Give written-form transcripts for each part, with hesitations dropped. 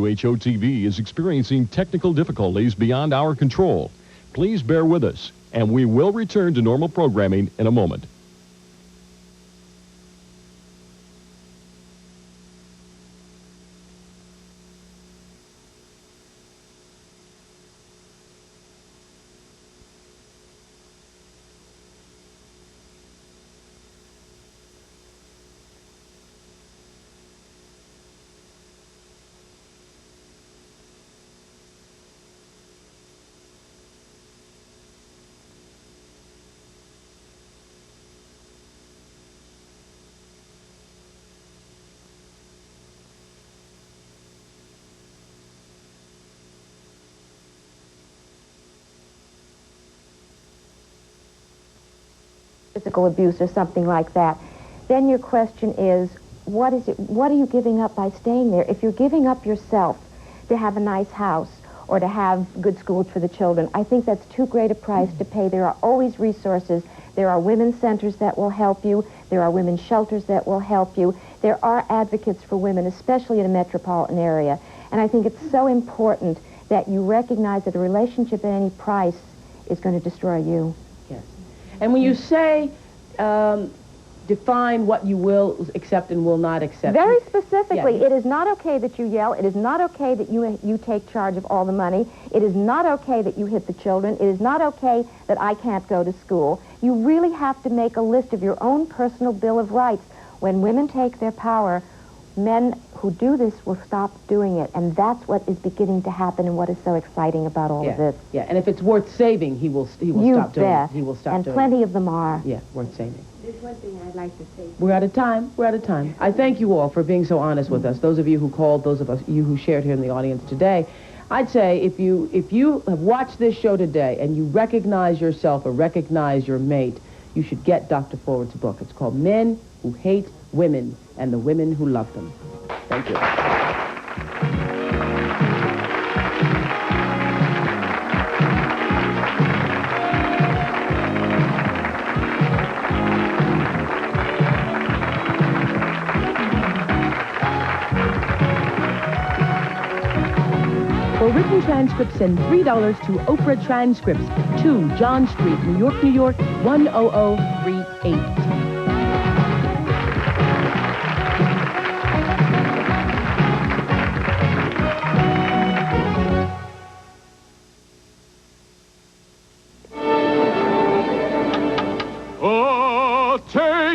WHO-TV is experiencing technical difficulties beyond our control. Please bear with us, and we will return to normal programming in a moment. Physical abuse or something like that, then your question is, what are you giving up by staying there? If you're giving up yourself to have a nice house or to have good schools for the children, I think that's too great a price to pay. There are always resources. There are women's centers that will help you. There are women's shelters that will help you. There are advocates for women, especially in a metropolitan area. And I think it's so important that you recognize that a relationship at any price is going to destroy you. Yes. And when you say define what you will accept and will not accept. Very specifically, yeah. It is not okay that you yell. It is not okay that you take charge of all the money. It is not okay that you hit the children. It is not okay that I can't go to school. You really have to make a list of your own personal Bill of Rights. When women take their power, men who do this will stop doing it. And that's what is beginning to happen and what is so exciting about all of this. Yeah, and if it's worth saving, he will stop doing it. He will stop doing it. And plenty of them are. Yeah, worth saving. There's one thing I'd like to say. We're out of time. We're out of time. I thank you all for being so honest with us. Those of you who called, those of you who shared here in the audience today. I'd say if you have watched this show today and you recognize yourself or recognize your mate, you should get Dr. Forward's book. It's called Men Who Hate Women and the Women Who Love Them. Thank you. For written transcripts, send $3 to Oprah Transcripts, 2 John Street, New York, New York, 10038.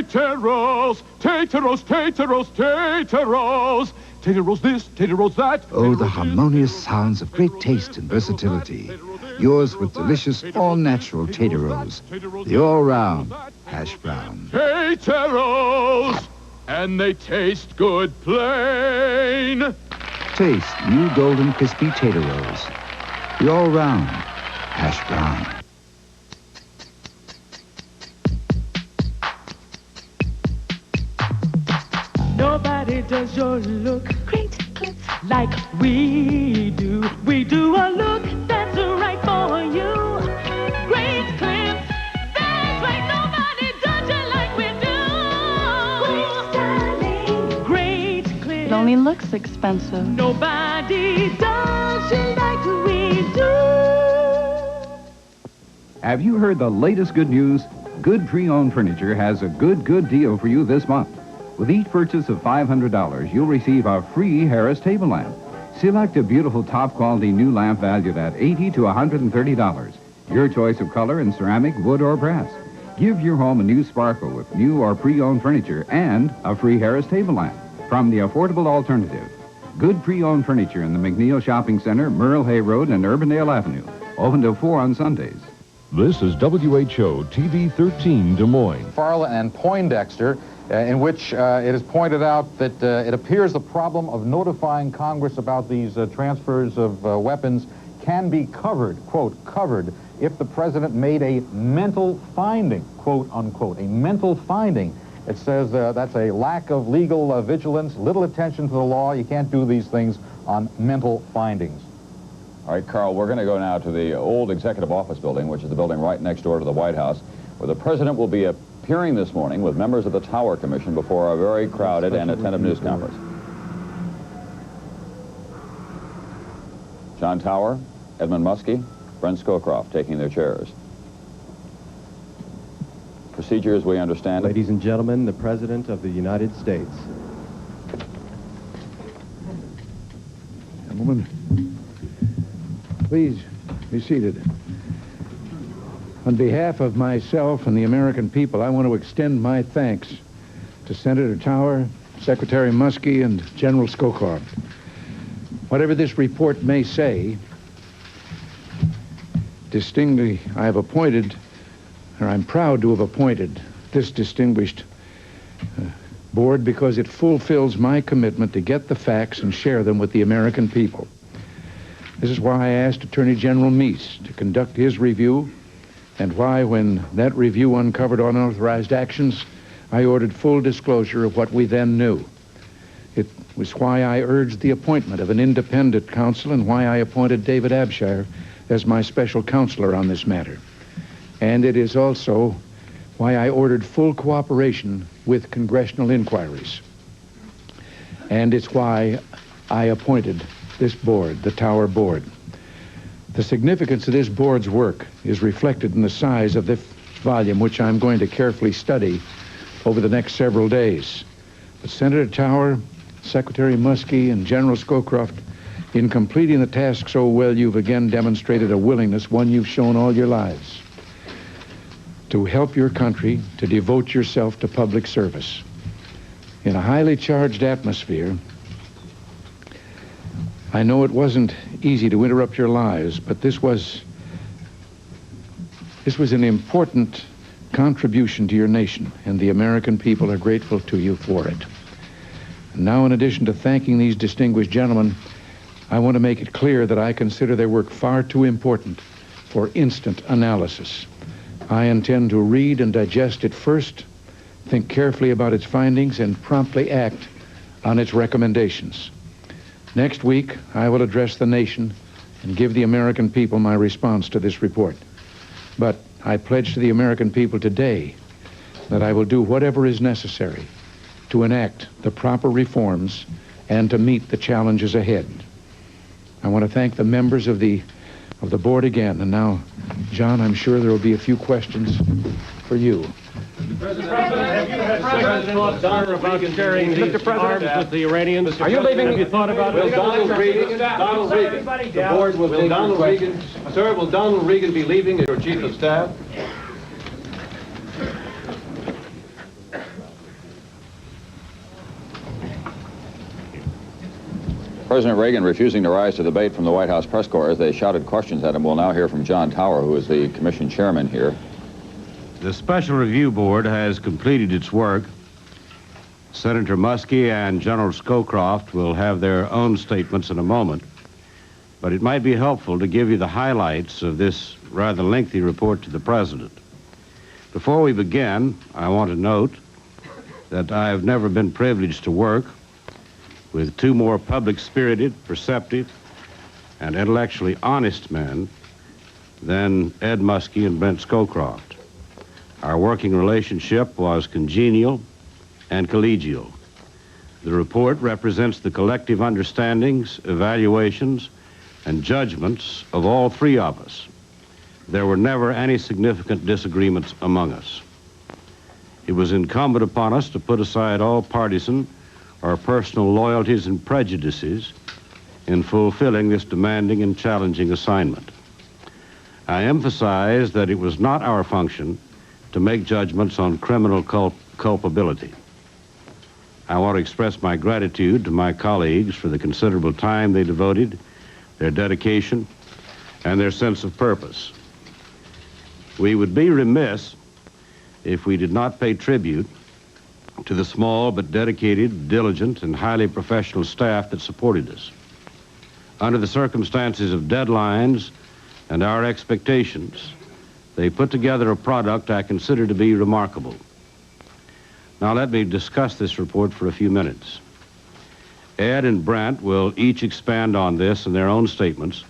Tateros, tateros, tateros, tateros. Tateros this, tateros that. Oh, the harmonious sounds of great taste and versatility. Yours with delicious, all-natural tateros. The all-round hash brown. Tateros, and they taste good plain. Taste new golden crispy tateros. The all-round hash brown. Nobody does your look great clips like we do. We do a look that's right for you. Great clips, that's right. Nobody does you like we do. Great styling, great clips. It only looks expensive. Nobody does you like we do. Have you heard the latest good news? Good Pre-Owned Furniture has a good deal for you this month. With each purchase of $500, you'll receive a free Harris table lamp. Select a beautiful top-quality new lamp valued at $80 to $130. Your choice of color in ceramic, wood, or brass. Give your home a new sparkle with new or pre-owned furniture and a free Harris table lamp from the affordable alternative. Good Pre-Owned Furniture in the McNeil Shopping Center, Merle Hay Road, and Urbandale Avenue. Open till 4 on Sundays. This is WHO TV 13 Des Moines. Farland and Poindexter, in which it is pointed out that it appears the problem of notifying Congress about these transfers of weapons can be covered, quote, covered, if the president made a mental finding, quote, unquote, a mental finding. It says that's a lack of legal vigilance, little attention to the law. You can't do these things on mental findings. All right, Carl, we're going to go now to the old Executive Office building, which is the building right next door to the White House, where the president will be appearing this morning with members of the Tower Commission before a very crowded and attentive news conference. John Tower, Edmund Muskie, Brent Scowcroft taking their chairs. Procedure as we understand it. Ladies and gentlemen, the President of the United States. Gentlemen, please be seated. On behalf of myself and the American people, I want to extend my thanks to Senator Tower, Secretary Muskie, and General Scowcroft. Whatever this report may say, I have appointed, or I'm proud to have appointed, this distinguished board because it fulfills my commitment to get the facts and share them with the American people. This is why I asked Attorney General Meese to conduct his review, and why, when that review uncovered unauthorized actions, I ordered full disclosure of what we then knew. It was why I urged the appointment of an independent counsel, and why I appointed David Abshire as my special counselor on this matter. And it is also why I ordered full cooperation with congressional inquiries. And it's why I appointed this board, the Tower Board. The significance of this board's work is reflected in the size of this volume, which I'm going to carefully study over the next several days. But Senator Tower, Secretary Muskie, and General Scowcroft, in completing the task so well, you've again demonstrated a willingness, one you've shown all your lives, to help your country, to devote yourself to public service. In a highly charged atmosphere, I know it wasn't easy to interrupt your lives, but this was an important contribution to your nation, and the American people are grateful to you for it. And now, in addition to thanking these distinguished gentlemen, I want to make it clear that I consider their work far too important for instant analysis. I intend to read and digest it first, think carefully about its findings, and promptly act on its recommendations. Next week, I will address the nation and give the American people my response to this report. But I pledge to the American people today that I will do whatever is necessary to enact the proper reforms and to meet the challenges ahead. I want to thank the members of the board again. And now, John, I'm sure there will be a few questions for you. Mr. President, have you had second thoughts about sharing these arms with the Iranians? Are you leaving? Have you thought about Will it? Donald Reagan, the board will Donald Reagan, sir, will Donald Reagan be leaving as your chief of staff? President Reagan refusing to rise to the bait from the White House press corps as they shouted questions at him. We'll now hear from John Tower, who is the commission chairman here. The Special Review Board has completed its work. Senator Muskie and General Scowcroft will have their own statements in a moment, but it might be helpful to give you the highlights of this rather lengthy report to the President. Before we begin, I want to note that I have never been privileged to work with two more public-spirited, perceptive, and intellectually honest men than Ed Muskie and Brent Scowcroft. Our working relationship was congenial and collegial. The report represents the collective understandings, evaluations, and judgments of all three of us. There were never any significant disagreements among us. It was incumbent upon us to put aside all partisan or personal loyalties and prejudices in fulfilling this demanding and challenging assignment. I emphasize that it was not our function to make judgments on criminal culpability. I want to express my gratitude to my colleagues for the considerable time they devoted, their dedication, and their sense of purpose. We would be remiss if we did not pay tribute to the small but dedicated, diligent, and highly professional staff that supported us. Under the circumstances of deadlines and our expectations, they put together a product I consider to be remarkable. Now let me discuss this report for a few minutes. Ed and Brent will each expand on this in their own statements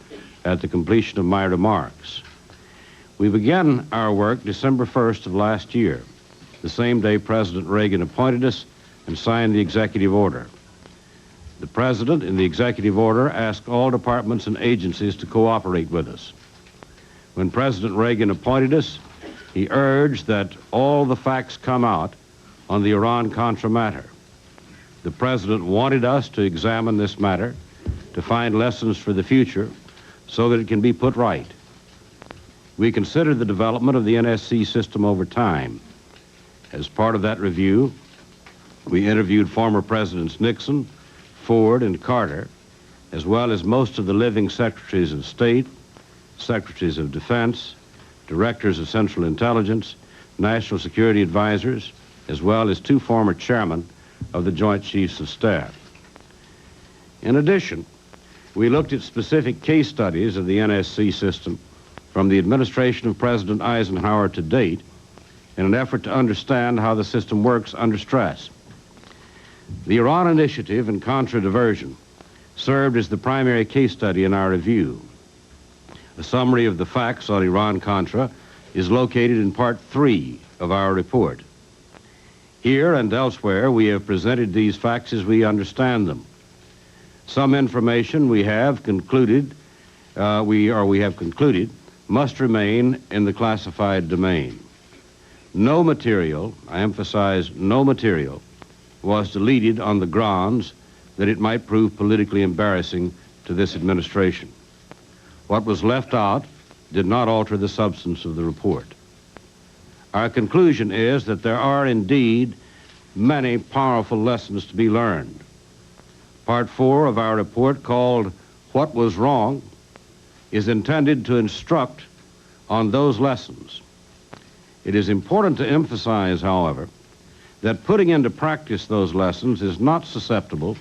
at the completion of my remarks. We began our work December 1st of last year, the same day President Reagan appointed us and signed the executive order. The President, in the executive order, asked all departments and agencies to cooperate with us. When President Reagan appointed us, he urged that all the facts come out on the Iran Contra matter. The President wanted us to examine this matter, to find lessons for the future so that it can be put right. We considered the development of the NSC system over time. As part of that review, we interviewed former Presidents Nixon, Ford, and Carter, as well as most of the living Secretaries of State, Secretaries of Defense, Directors of Central Intelligence, National Security Advisors, as well as 2 former chairmen of the Joint Chiefs of Staff. In addition, we looked at specific case studies of the NSC system from the administration of President Eisenhower to date in an effort to understand how the system works under stress. The Iran Initiative and Contra diversion served as the primary case study in our review. A summary of the facts on Iran Contra is located in Part 3 of our report. Here and elsewhere, we have presented these facts as we understand them. Some information we have concluded must remain in the classified domain. No material, I emphasize no material, was deleted on the grounds that it might prove politically embarrassing to this administration. What was left out did not alter the substance of the report. Our conclusion is that there are indeed many powerful lessons to be learned. Part 4 of our report, called What Was Wrong, is intended to instruct on those lessons. It is important to emphasize, however, that putting into practice those lessons is not susceptible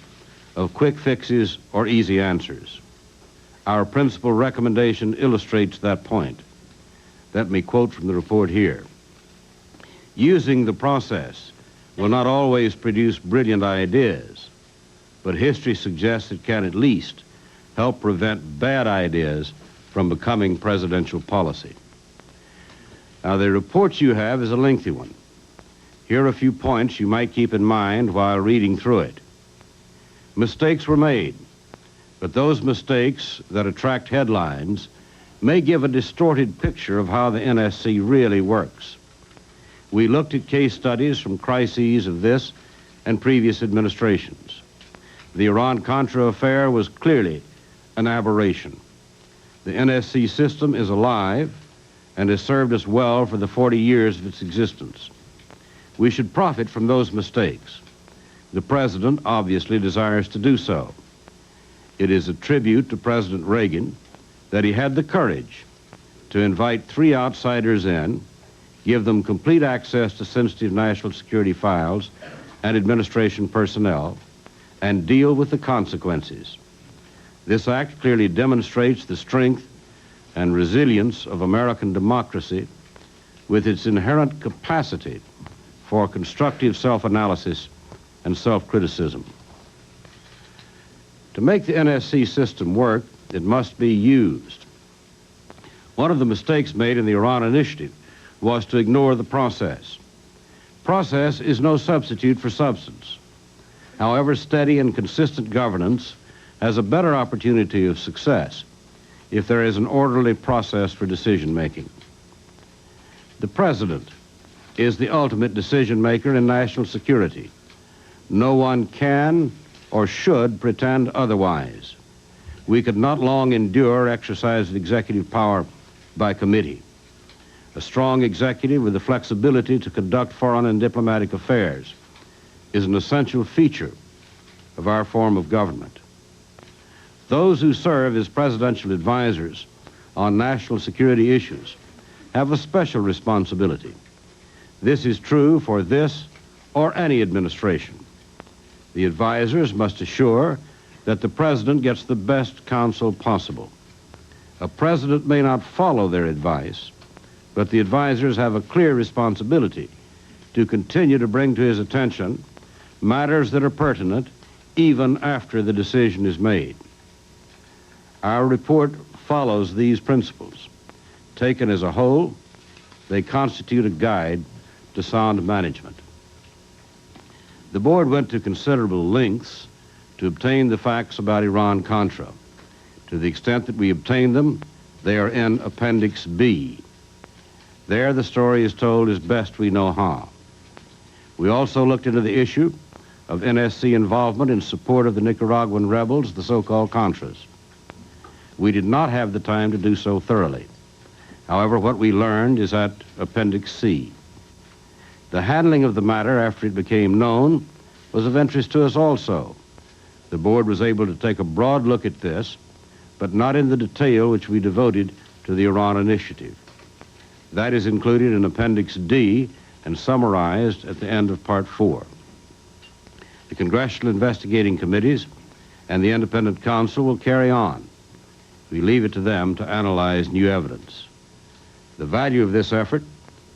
of quick fixes or easy answers. Our principal recommendation illustrates that point. Let me quote from the report here. Using the process will not always produce brilliant ideas, but history suggests it can at least help prevent bad ideas from becoming presidential policy. Now, the report you have is a lengthy one. Here are a few points you might keep in mind while reading through it. Mistakes were made, but those mistakes that attract headlines may give a distorted picture of how the NSC really works. We looked at case studies from crises of this and previous administrations. The Iran Contra affair was clearly an aberration. The NSC system is alive and has served us well for the 40 years of its existence. We should profit from those mistakes. The President obviously desires to do so. It is a tribute to President Reagan that he had the courage to invite 3 outsiders in, give them complete access to sensitive national security files and administration personnel, and deal with the consequences. This act clearly demonstrates the strength and resilience of American democracy with its inherent capacity for constructive self-analysis and self-criticism. To make the NSC system work, it must be used. One of the mistakes made in the Iran Initiative was to ignore the process. Process is no substitute for substance. However, steady and consistent governance has a better opportunity of success if there is an orderly process for decision-making. The President is the ultimate decision-maker in national security. No one can or should pretend otherwise. We could not long endure exercise of executive power by committee. A strong executive with the flexibility to conduct foreign and diplomatic affairs is an essential feature of our form of government. Those who serve as presidential advisors on national security issues have a special responsibility. This is true for this or any administration. The advisors must assure that the president gets the best counsel possible. A president may not follow their advice, but the advisors have a clear responsibility to continue to bring to his attention matters that are pertinent even after the decision is made. Our report follows these principles. Taken as a whole, they constitute a guide to sound management. The board went to considerable lengths to obtain the facts about Iran Contra. To the extent that we obtained them, they are in Appendix B. There, the story is told as best we know how. We also looked into the issue of NSC involvement in support of the Nicaraguan rebels, the so-called Contras. We did not have the time to do so thoroughly. However, what we learned is at Appendix C. The handling of the matter after it became known was of interest to us also. The board was able to take a broad look at this, but not in the detail which we devoted to the Iran initiative. That is included in Appendix D and summarized at the end of Part 4. The Congressional Investigating Committees and the Independent Counsel will carry on. We leave it to them to analyze new evidence. The value of this effort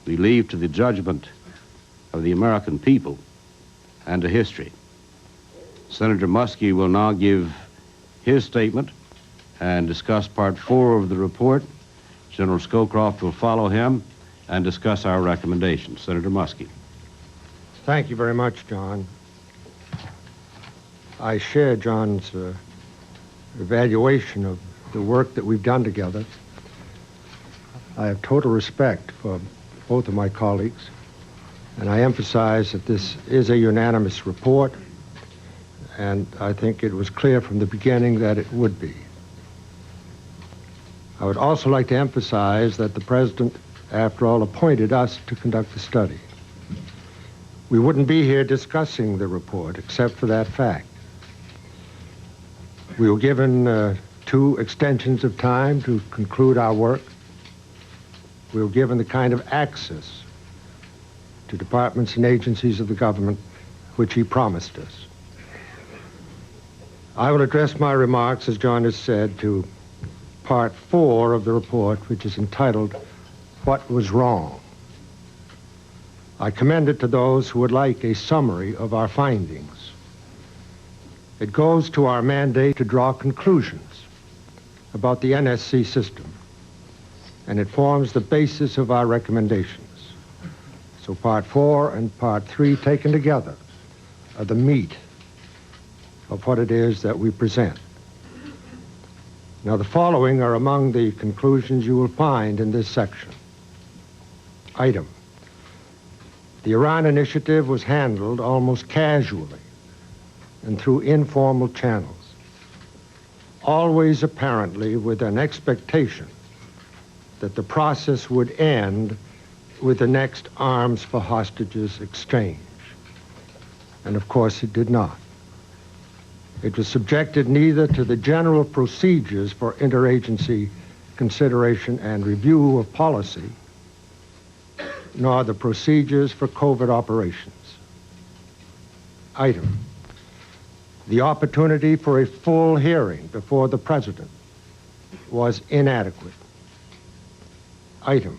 we leave to the judgment of the American people and to history. Senator Muskie will now give his statement and discuss Part 4 of the report. General Scowcroft will follow him and discuss our recommendations. Senator Muskie. Thank you very much, John. I share John's evaluation of the work that we've done together. I have total respect for both of my colleagues, and I emphasize that this is a unanimous report, and I think it was clear from the beginning that it would be. I would also like to emphasize that the President, after all, appointed us to conduct the study. We wouldn't be here discussing the report except for that fact. We were given 2 extensions of time to conclude our work. We were given the kind of access to departments and agencies of the government which he promised us. I will address my remarks, as John has said, to Part 4 of the report, which is entitled, What Was Wrong? I commend it to those who would like a summary of our findings. It goes to our mandate to draw conclusions about the NSC system, and it forms the basis of our recommendations. So Part 4 and Part 3 taken together are the meat of what it is that we present. Now, the following are among the conclusions you will find in this section. Item: the Iran initiative was handled almost casually and through informal channels, always apparently with an expectation that the process would end with the next arms for hostages exchange. And of course it did not. It was subjected neither to the general procedures for interagency consideration and review of policy, nor the procedures for covert operations. Item: the opportunity for a full hearing before the President was inadequate. Item: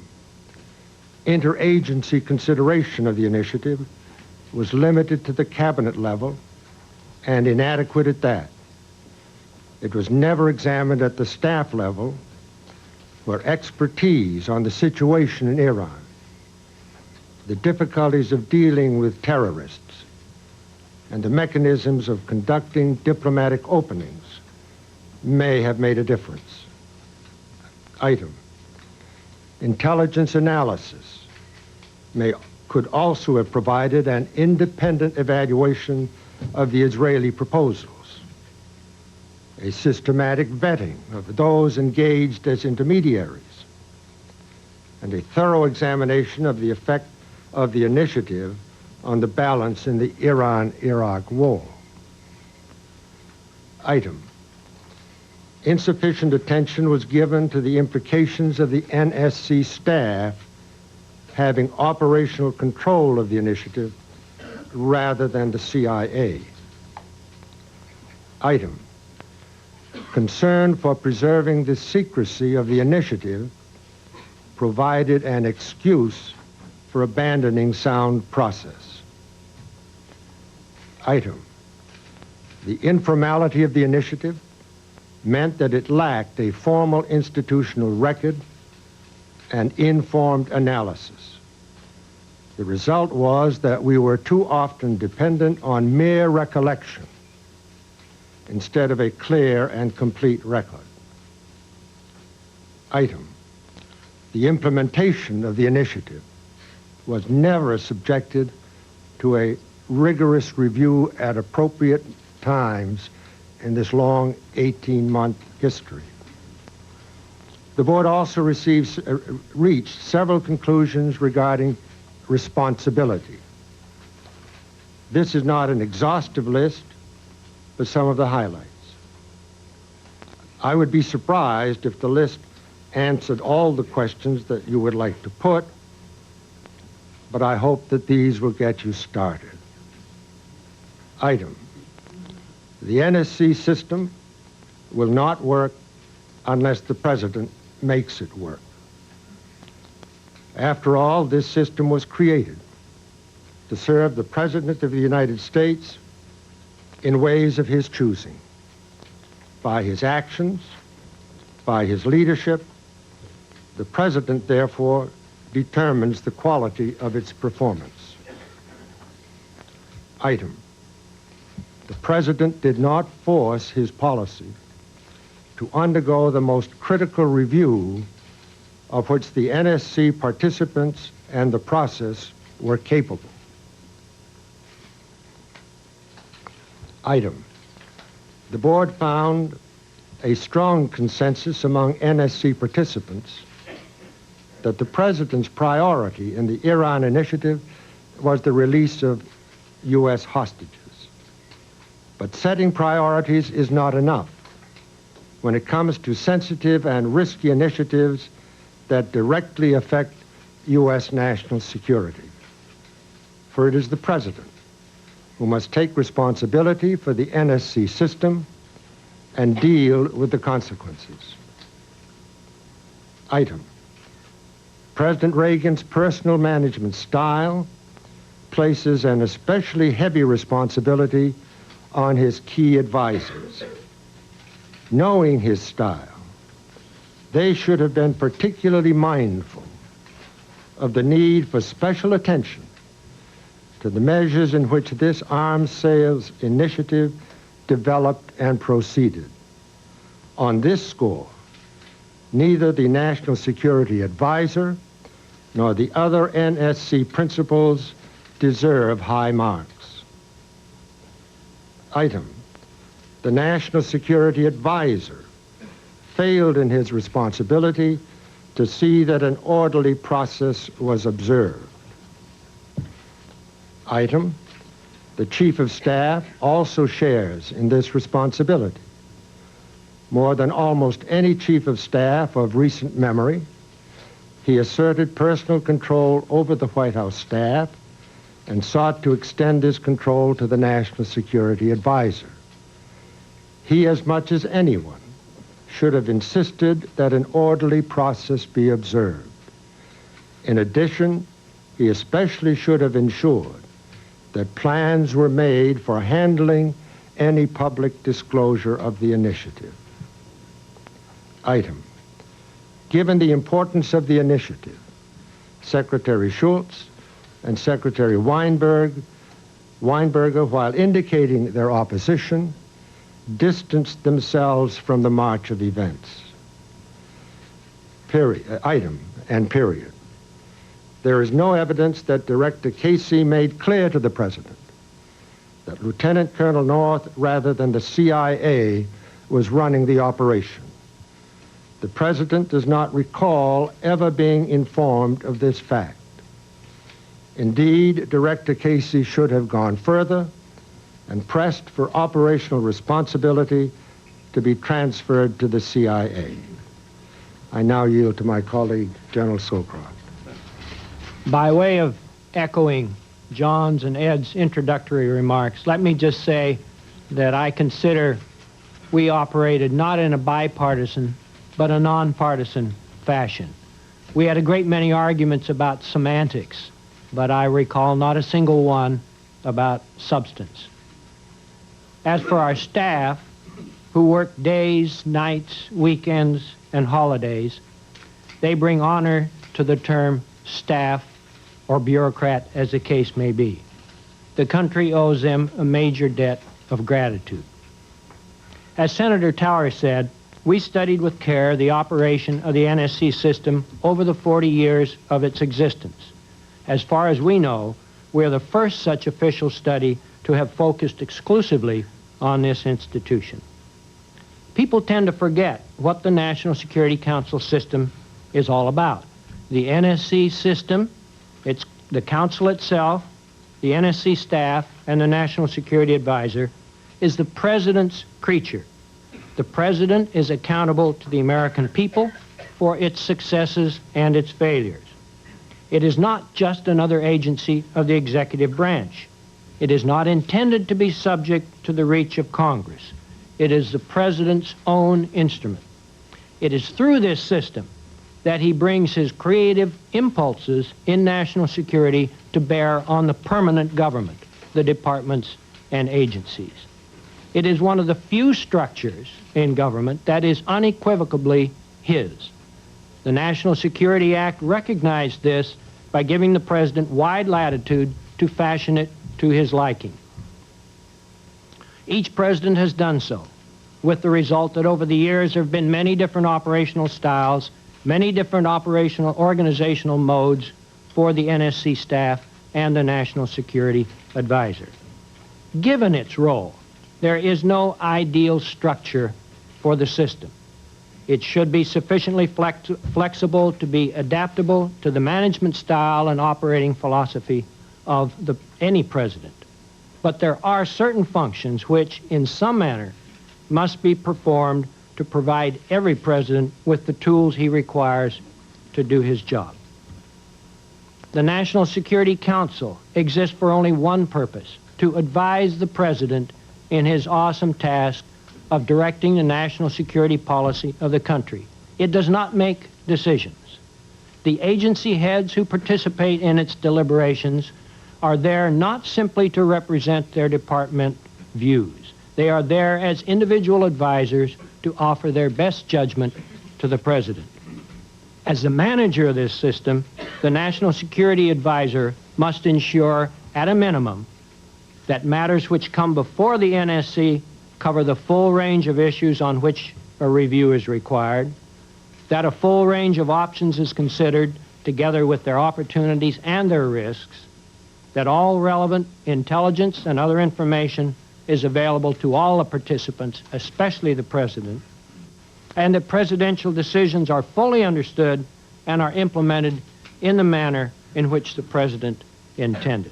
interagency consideration of the initiative was limited to the cabinet level and inadequate at that. It was never examined at the staff level, where expertise on the situation in Iran, the difficulties of dealing with terrorists, and the mechanisms of conducting diplomatic openings may have made a difference. Item: intelligence analysis could also have provided an independent evaluation of the Israeli proposals, a systematic vetting of those engaged as intermediaries, and a thorough examination of the effect of the initiative on the balance in the Iran-Iraq war. Item: insufficient attention was given to the implications of the NSC staff having operational control of the initiative rather than the CIA. Item: concern for preserving the secrecy of the initiative provided an excuse for abandoning sound process. Item: the informality of the initiative meant that it lacked a formal institutional record and informed analysis. The result was that we were too often dependent on mere recollection instead of a clear and complete record. Item, the implementation of the initiative was never subjected to a rigorous review at appropriate times in this long 18-month history. The board also reached several conclusions regarding responsibility. This is not an exhaustive list, but some of the highlights. I would be surprised if the list answered all the questions that you would like to put, but I hope that these will get you started. Item, the NSC system will not work unless the president makes it work. After all, this system was created to serve the President of the United States in ways of his choosing, by his actions, by his leadership. The President, therefore, determines the quality of its performance. Item, the President did not force his policy to undergo the most critical review of which the NSC participants and the process were capable. Item, the board found a strong consensus among NSC participants that the President's priority in the Iran initiative was the release of U.S. hostages. But setting priorities is not enough when it comes to sensitive and risky initiatives that directly affect U.S. national security. For it is the President who must take responsibility for the NSC system and deal with the consequences. Item, President Reagan's personal management style places an especially heavy responsibility on his key advisors. Knowing his style, they should have been particularly mindful of the need for special attention to the measures in which this arms sales initiative developed and proceeded. On this score, neither the National Security Advisor nor the other NSC principals deserve high marks. Item, the National Security Advisor failed in his responsibility to see that an orderly process was observed. Item, the Chief of Staff also shares in this responsibility. More than almost any Chief of Staff of recent memory, he asserted personal control over the White House staff and sought to extend this control to the National Security Advisor. He, as much as anyone, should have insisted that an orderly process be observed. In addition, he especially should have ensured that plans were made for handling any public disclosure of the initiative. Item, given the importance of the initiative, Secretary Schultz and Secretary Weinberger, while indicating their opposition, distanced themselves from the march of events. Item. There is no evidence that Director Casey made clear to the President that Lieutenant Colonel North, rather than the CIA, was running the operation. The President does not recall ever being informed of this fact. Indeed, Director Casey should have gone further and pressed for operational responsibility to be transferred to the CIA. I now yield to my colleague, General Scowcroft. By way of echoing John's and Ed's introductory remarks, let me just say that I consider we operated not in a bipartisan, but a nonpartisan fashion. We had a great many arguments about semantics, but I recall not a single one about substance. As for our staff, who work days, nights, weekends, and holidays, they bring honor to the term staff or bureaucrat, as the case may be. The country owes them a major debt of gratitude. As Senator Tower said, we studied with care the operation of the NSC system over the 40 years of its existence. As far as we know, we're the first such official study to have focused exclusively on this institution. People tend to forget what the National Security Council system is all about. The NSC system, it's the council itself, the NSC staff, and the National Security Advisor, is the president's creature. The president is accountable to the American people for its successes and its failures. It is not just another agency of the executive branch. It is not intended to be subject to the reach of Congress. It is the president's own instrument. It is through this system that he brings his creative impulses in national security to bear on the permanent government, the departments and agencies. It is one of the few structures in government that is unequivocally his. The National Security Act recognized this by giving the president wide latitude to fashion it to his liking. Each president has done so, with the result that over the years there have been many different operational styles, many different operational organizational modes for the NSC staff and the National Security Advisor. Given its role, there is no ideal structure for the system. It should be sufficiently flexible to be adaptable to the management style and operating philosophy of any president. But there are certain functions which, in some manner, must be performed to provide every president with the tools he requires to do his job. The National Security Council exists for only one purpose: to advise the president in his awesome task of directing the national security policy of the country. It does not make decisions. The agency heads who participate in its deliberations are there not simply to represent their department views. They are there as individual advisors to offer their best judgment to the president. As the manager of this system, the National Security Advisor must ensure, at a minimum, that matters which come before the NSC cover the full range of issues on which a review is required, that a full range of options is considered together with their opportunities and their risks, that all relevant intelligence and other information is available to all the participants, especially the president, and that presidential decisions are fully understood and are implemented in the manner in which the president intended.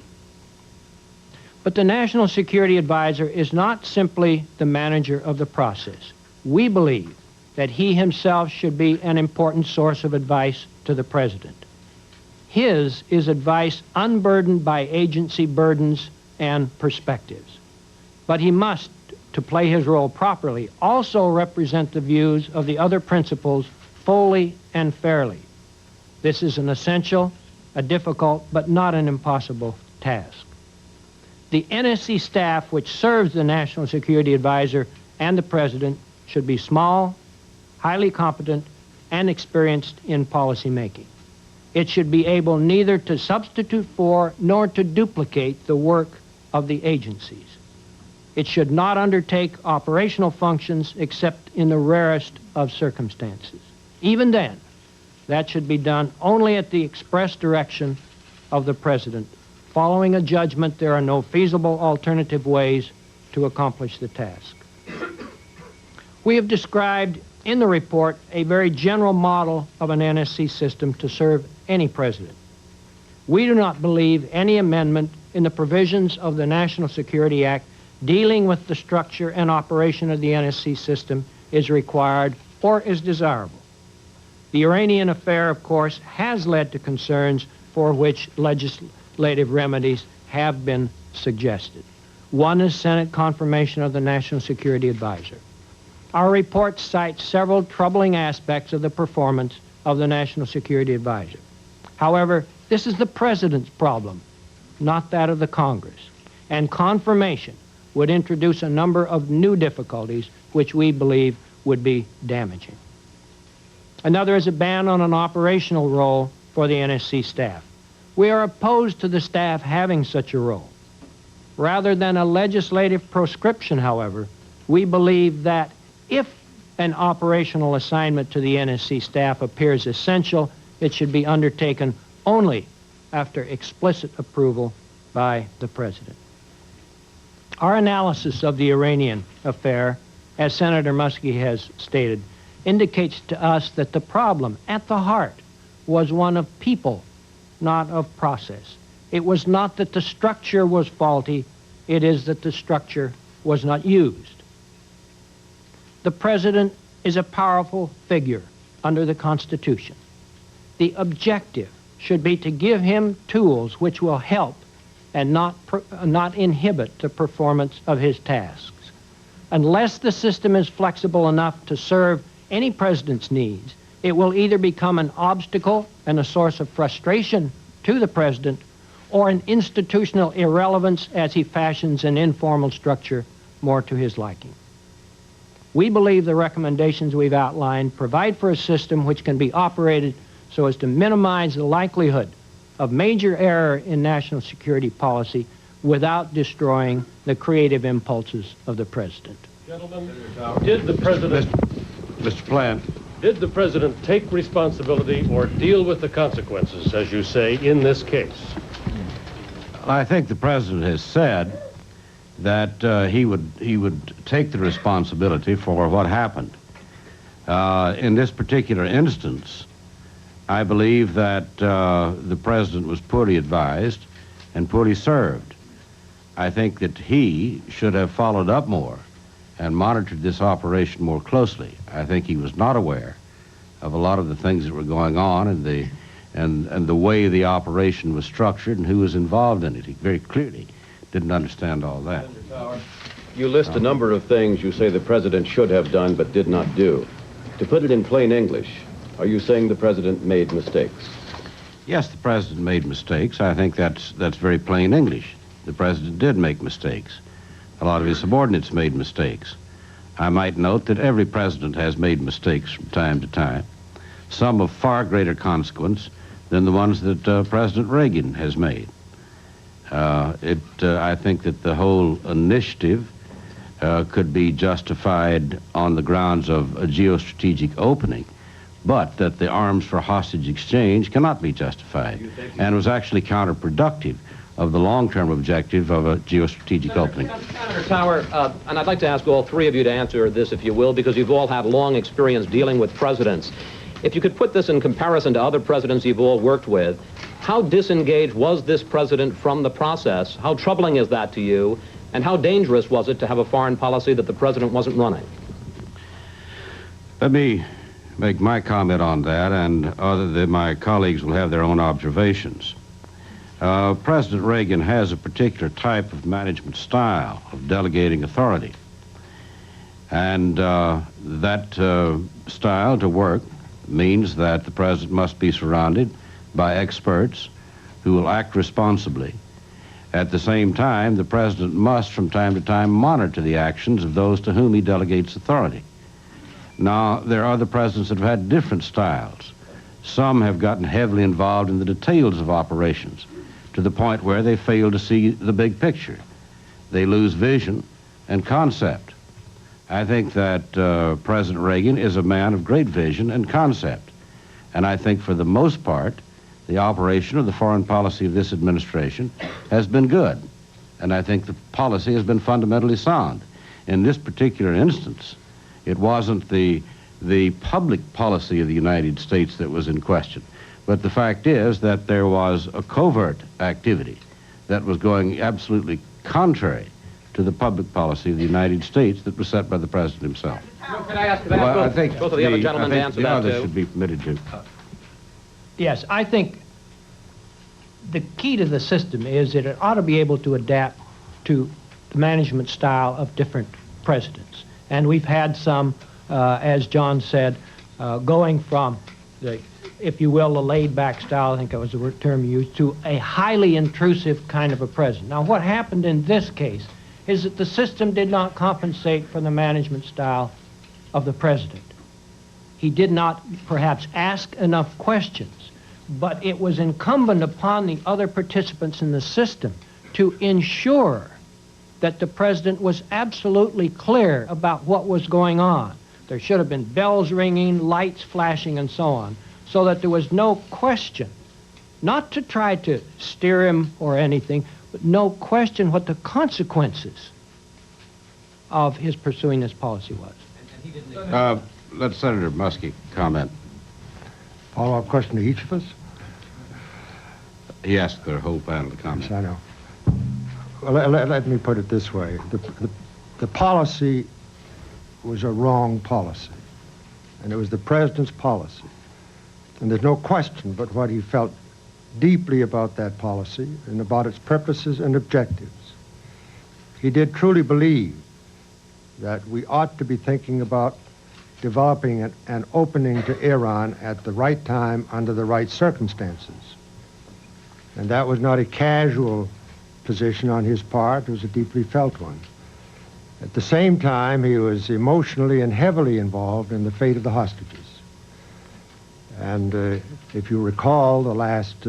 But the National Security Advisor is not simply the manager of the process. We believe that he himself should be an important source of advice to the president. His is advice unburdened by agency burdens and perspectives. But he must, to play his role properly, also represent the views of the other principals fully and fairly. This is an essential, a difficult, but not an impossible task. The NSC staff which serves the National Security Advisor and the President should be small, highly competent, and experienced in policy making. It should be able neither to substitute for nor to duplicate the work of the agencies. It should not undertake operational functions except in the rarest of circumstances. Even then, that should be done only at the express direction of the President. Following a judgment, there are no feasible alternative ways to accomplish the task. We have described in the report a very general model of an NSC system to serve any president. We do not believe any amendment in the provisions of the National Security Act dealing with the structure and operation of the NSC system is required or is desirable. The Iranian affair, of course, has led to concerns for which legislative remedies have been suggested. One is Senate confirmation of the National Security Advisor. Our report cites several troubling aspects of the performance of the National Security Advisor. However, this is the President's problem, not that of the Congress. And confirmation would introduce a number of new difficulties which we believe would be damaging. Another is a ban on an operational role for the NSC staff. We are opposed to the staff having such a role. Rather than a legislative proscription, however, we believe that If an operational assignment to the NSC staff appears essential, it should be undertaken only after explicit approval by the President. Our analysis of the Iranian affair, as Senator Muskie has stated, indicates to us that the problem at the heart was one of people, not of process. It was not that the structure was faulty, it is that the structure was not used. The President is a powerful figure under the Constitution. The objective should be to give him tools which will help and not inhibit the performance of his tasks. Unless the system is flexible enough to serve any president's needs, it will either become an obstacle and a source of frustration to the president, or an institutional irrelevance as he fashions an informal structure more to his liking. We believe the recommendations we've outlined provide for a system which can be operated so as to minimize the likelihood of major error in national security policy without destroying the creative impulses of the President. Gentlemen, did the President... Mr. Plant. Did the President take responsibility or deal with the consequences, as you say, in this case? I think the President has said that he would take the responsibility for what happened. In this particular instance, I believe that the President was poorly advised and poorly served. I think that he should have followed up more and monitored this operation more closely. I think he was not aware of a lot of the things that were going on and the way the operation was structured and who was involved in it. He very clearly didn't understand all that. You list a number of things you say the President should have done but did not do. To put it in plain English, are you saying the President made mistakes? Yes, the President made mistakes. I think that's very plain English. The President did make mistakes. A lot of his subordinates made mistakes. I might note that every president has made mistakes from time to time, some of far greater consequence than the ones that President Reagan has made. I think that the whole initiative could be justified on the grounds of a geostrategic opening, but that the arms for hostage exchange cannot be justified and was actually counterproductive of the long-term objective of a geostrategic opening. Senator Tower, and I'd like to ask all three of you to answer this, if you will, because you've all had long experience dealing with presidents. If you could put this in comparison to other presidents you've all worked with, how disengaged was this president from the process? How troubling is that to you? And how dangerous was it to have a foreign policy that the president wasn't running? Let me make my comment on that, and my colleagues will have their own observations. President Reagan has a particular type of management style of delegating authority. And that style to work means that the president must be surrounded by experts who will act responsibly. At the same time, the president must from time to time monitor the actions of those to whom he delegates authority. Now, there are other presidents that have had different styles. Some have gotten heavily involved in the details of operations to the point where they fail to see the big picture. They lose vision and concept. I think that President Reagan is a man of great vision and concept. And I think for the most part, the operation of the foreign policy of this administration has been good. And I think the policy has been fundamentally sound. In this particular instance, it wasn't the public policy of the United States that was in question. But the fact is that there was a covert activity that was going absolutely contrary to the public policy of the United States that was set by the President himself. Could I ask both of the other gentlemen to answer that, too? Should be permitted to. Yes, I think the key to the system is that it ought to be able to adapt to the management style of different presidents. And we've had some, as John said, going from the, if you will, the laid-back style, I think that was the term used, to a highly intrusive kind of a president. Now, what happened in this case is that the system did not compensate for the management style of the president. He did not perhaps ask enough questions, but it was incumbent upon the other participants in the system to ensure that the president was absolutely clear about what was going on. There should have been bells ringing, lights flashing, and so on, so that there was no question, not to try to steer him or anything, but no question what the consequences of his pursuing this policy was. Let Senator Muskie comment. Follow-up question to each of us? He asked the whole panel to comment. Yes, I know. Well, let me put it this way. The policy was a wrong policy, and it was the president's policy. And there's no question but what he felt deeply about that policy and about its purposes and objectives. He did truly believe that we ought to be thinking about developing an opening to Iran at the right time under the right circumstances. And that was not a casual position on his part, it was a deeply felt one. At the same time, he was emotionally and heavily involved in the fate of the hostages. And if you recall the last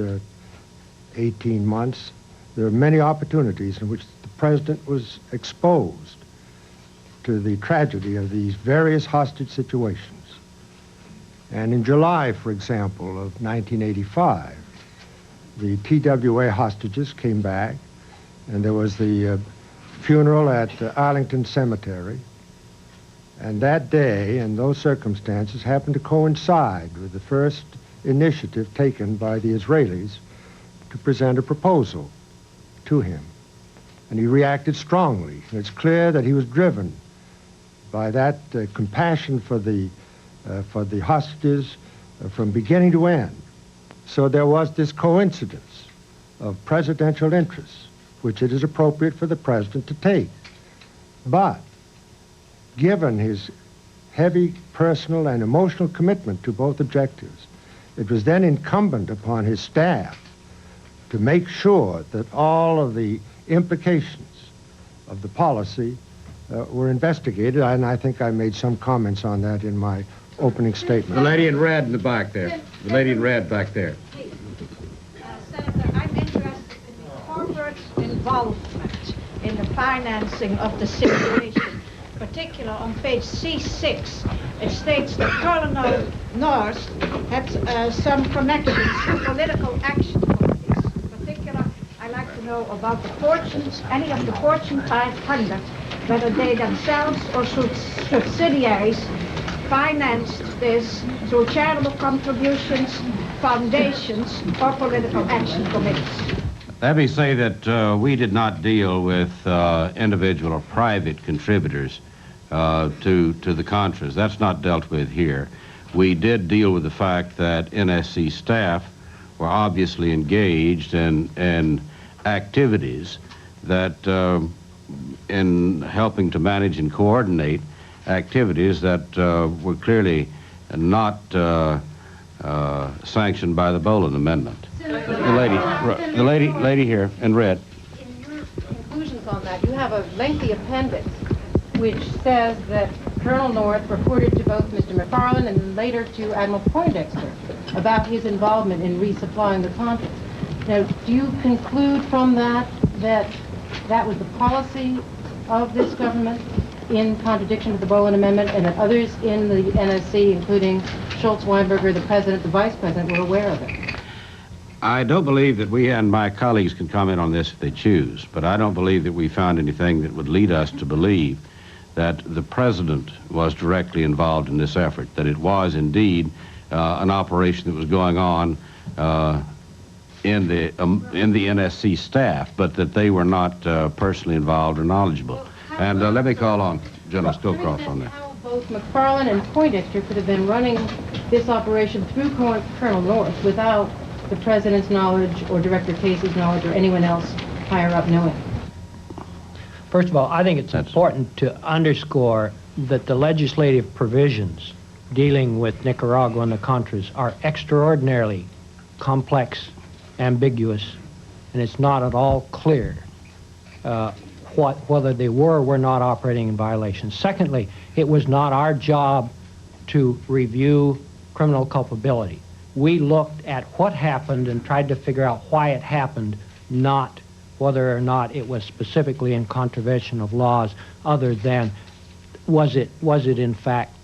18 months, there were many opportunities in which the president was exposed to the tragedy of these various hostage situations. And in July, for example, of 1985, the TWA hostages came back, and there was the funeral at Arlington Cemetery. And that day and those circumstances happened to coincide with the first initiative taken by the Israelis to present a proposal to him. And he reacted strongly. And it's clear that he was driven by that compassion for the hostages from beginning to end. So there was this coincidence of presidential interests, which it is appropriate for the president to take. But given his heavy personal and emotional commitment to both objectives, it was then incumbent upon his staff to make sure that all of the implications of the policy were investigated, and I think I made some comments on that in my opening statement. The lady in red in the back there. The lady in red back there. Senator, I'm interested in the corporate involvement in the financing of the situation. Particular on page C6, it states that Colonel North had some connections to political action committees. In particular, I'd like to know about the Fortunes, any of the Fortune 500, whether they themselves or subsidiaries financed this through charitable contributions, foundations, or political action committees. Let me say that we did not deal with individual or private contributors to the Contras. That's not dealt with here. We did deal with the fact that NSC staff were obviously engaged in activities that in helping to manage and coordinate activities that were clearly not sanctioned by the Boland Amendment. The lady here in red. In your conclusions on that, you have a lengthy appendix which says that Colonel North reported to both Mr. McFarland and later to Admiral Poindexter about his involvement in resupplying the Contras. Now, do you conclude from that that that was the policy of this government in contradiction to the Boland Amendment, and that others in the NSC, including Schultz, Weinberger, the president, the vice president, were aware of it? I don't believe that we and my colleagues can comment on this if they choose, but I don't believe that we found anything that would lead us to believe that the president was directly involved in this effort, that it was indeed an operation that was going on in the NSC staff, but that they were not personally involved or knowledgeable. And let me call on General Scowcroft on that. How both McFarland and Poindexter could have been running this operation through Colonel North without the president's knowledge or Director Casey's knowledge or anyone else higher up knowing? First of all, I think it's important to underscore that the legislative provisions dealing with Nicaragua and the Contras are extraordinarily complex, ambiguous, and it's not at all clear whether they were or were not operating in violation. Secondly, it was not our job to review criminal culpability. We looked at what happened and tried to figure out why it happened, not whether or not it was specifically in contravention of laws, other than was it in fact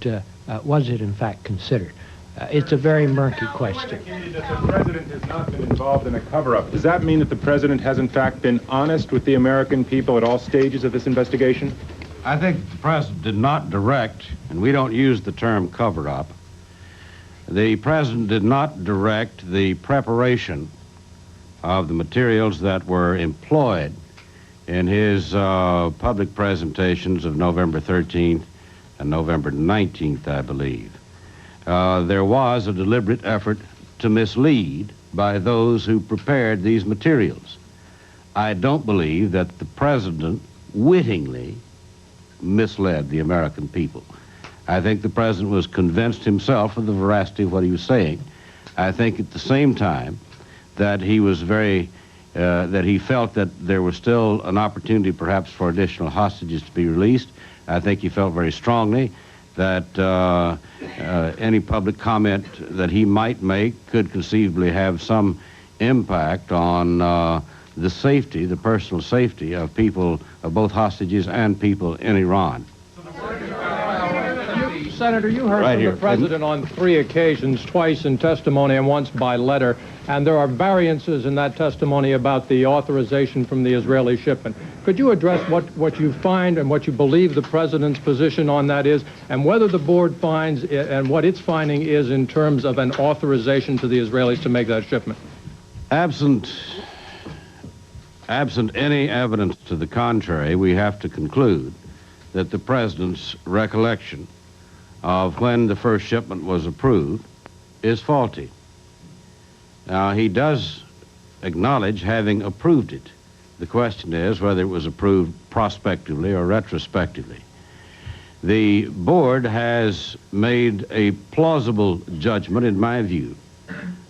considered. It's a very murky question. Indicated that the president has not been involved in a cover-up. Does that mean that the president has in fact been honest with the American people at all stages of this investigation? I think the president did not direct, and we don't use the term cover-up, the president did not direct the preparation of the materials that were employed in his public presentations of November 13th and November 19th, I believe. There was a deliberate effort to mislead by those who prepared these materials. I don't believe that the president wittingly misled the American people. I think the president was convinced himself of the veracity of what he was saying. I think at the same time that he was that he felt that there was still an opportunity perhaps for additional hostages to be released. I think he felt very strongly that any public comment that he might make could conceivably have some impact on the safety, the personal safety of people, of both hostages and people in Iran. Senator, you heard from the president on 3 occasions, twice in testimony and once by letter, and there are variances in that testimony about the authorization from the Israeli shipment. Could you address what you find and what you believe the president's position on that is, and whether the board finds and what its finding is in terms of an authorization to the Israelis to make that shipment? Absent any evidence to the contrary, we have to conclude that the president's recollection of when the first shipment was approved is faulty. Now, he does acknowledge having approved it. The question is whether it was approved prospectively or retrospectively. The board has made a plausible judgment, in my view,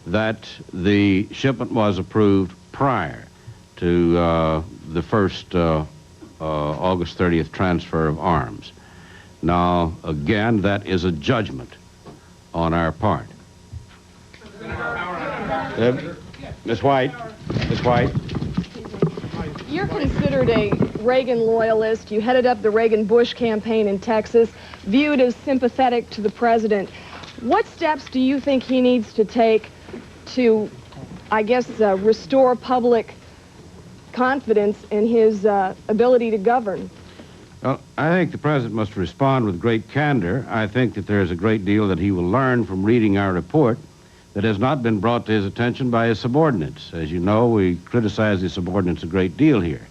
that the shipment was approved prior to the first August 30th transfer of arms. Now, again, that is a judgment on our part. Ms. White. Ms. White. You're considered a Reagan loyalist. You headed up the Reagan-Bush campaign in Texas, viewed as sympathetic to the president. What steps do you think he needs to take to, I guess, restore public confidence in his ability to govern? Well, I think the president must respond with great candor. I think that there is a great deal that he will learn from reading our report that has not been brought to his attention by his subordinates. As you know, we criticize his subordinates a great deal here.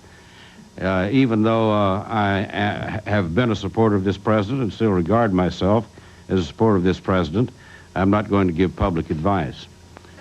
Even though I have been a supporter of this president and still regard myself as a supporter of this president, I'm not going to give public advice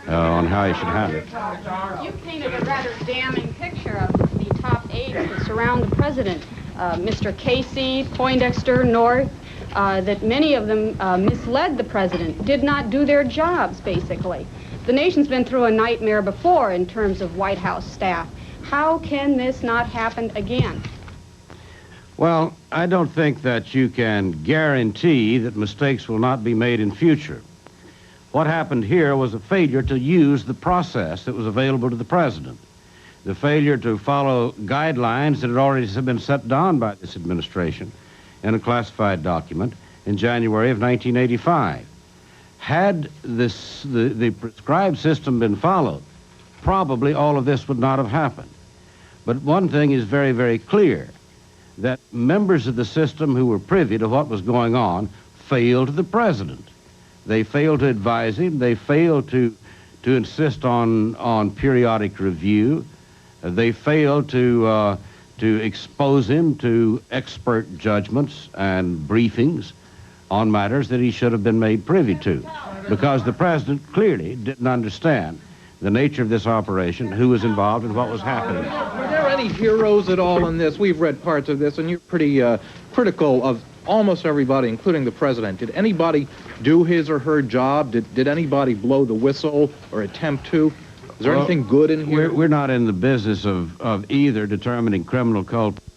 on how he should handle it. You painted a rather damning picture of the top 8 that surround the president. Mr. Casey, Poindexter, North, that many of them misled the president, did not do their jobs, basically. The nation's been through a nightmare before in terms of White House staff. How can this not happen again? Well, I don't think that you can guarantee that mistakes will not be made in future. What happened here was a failure to use the process that was available to the president. The failure to follow guidelines that had already been set down by this administration in a classified document in January of 1985. Had the prescribed system been followed, probably all of this would not have happened. But one thing is very, very clear, that members of the system who were privy to what was going on failed the president. They failed to advise him. They failed to insist on periodic review. They failed to expose him to expert judgments and briefings on matters that he should have been made privy to, because the president clearly didn't understand the nature of this operation, who was involved, and what was happening. Were there any heroes at all in this? We've read parts of this, and you're pretty critical of almost everybody, including the president. Did anybody do his or her job? Did anybody blow the whistle or attempt to? Is there anything good in here? We're not in the business of either determining criminal culpability